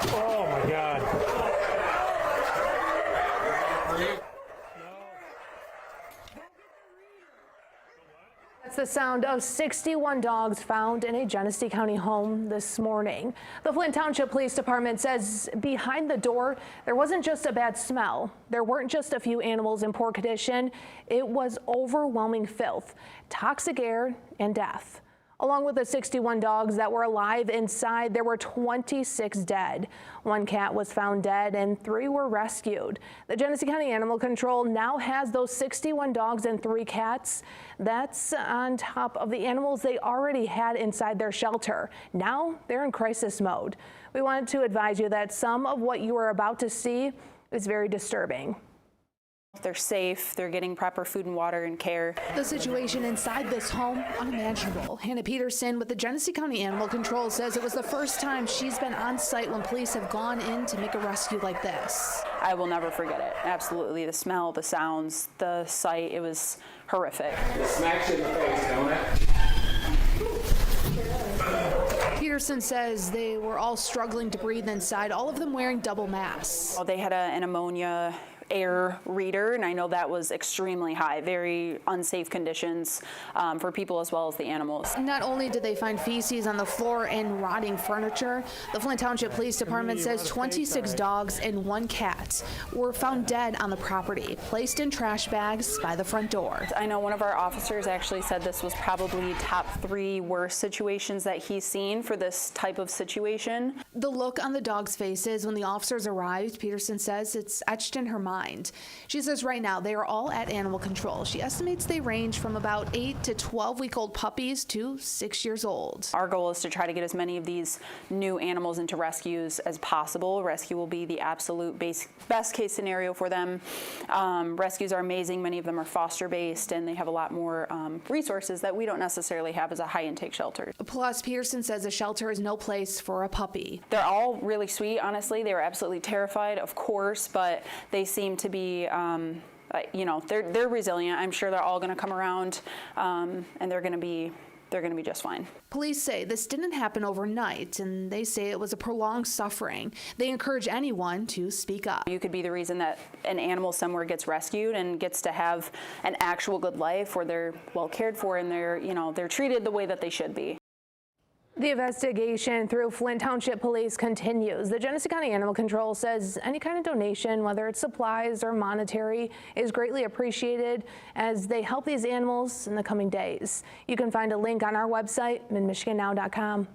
Oh my God. That's the sound of 61 dogs found in a Genesee County home this morning. The Flint Township Police Department says behind the door, there wasn't just a bad smell. There weren't just a few animals in poor condition. It was overwhelming filth, toxic air, and death. Along with the 61 dogs that were alive inside, there were 26 dead. One cat was found dead and 3 were rescued. The Genesee County Animal Control now has those 61 dogs and 3 cats. That's on top of the animals they already had inside their shelter. Now they're in crisis mode. We wanted to advise you that some of what you are about to see is very disturbing. They're safe, they're getting proper food and water and care. The situation inside this home, unimaginable. Hannah Peterson with the Genesee County Animal Control says it was the first time she's been on site when police have gone in to make a rescue like this. I will never forget it. Absolutely. The smell, the sounds, the sight, it was horrific. It smacks you in the face, don't it? Peterson says they were all struggling to breathe inside, all of them wearing double masks. They had an ammonia air reader, and I know that was extremely high, very unsafe conditions for people as well as the animals. Not only did they find feces on the floor and rotting furniture, the Flint Township Police Department says 26 dogs and 1 cat were found dead on the property, placed in trash bags by the front door. I know one of our officers actually said this was probably top 3 worst situations that he's seen for this type of situation. The look on the dogs' faces when the officers arrived, Peterson says it's etched in her mind. She says right now they are all at animal control. She estimates they range from about 8 to 12-week-old puppies to 6 years old. Our goal is to try to get as many of these new animals into rescues as possible. Rescue will be the absolute best case scenario for them. Rescues are amazing. Many of them are foster-based, and they have a lot more resources that we don't necessarily have as a high-intake shelter. Plus, Peterson says a shelter is no place for a puppy. They're all really sweet, honestly. They were absolutely terrified, of course, but they seem to be, you know, they're resilient. I'm sure they're all going to come around, and they're going to be just fine. Police say this didn't happen overnight, and they say it was a prolonged suffering. They encourage anyone to speak up. You could be the reason that an animal somewhere gets rescued and gets to have an actual good life where they're well cared for and they're treated the way that they should be. The investigation through Flint Township Police continues. The Genesee County Animal Control says any kind of donation, whether it's supplies or monetary, is greatly appreciated as they help these animals in the coming days. You can find a link on our website, MidMichiganNow.com.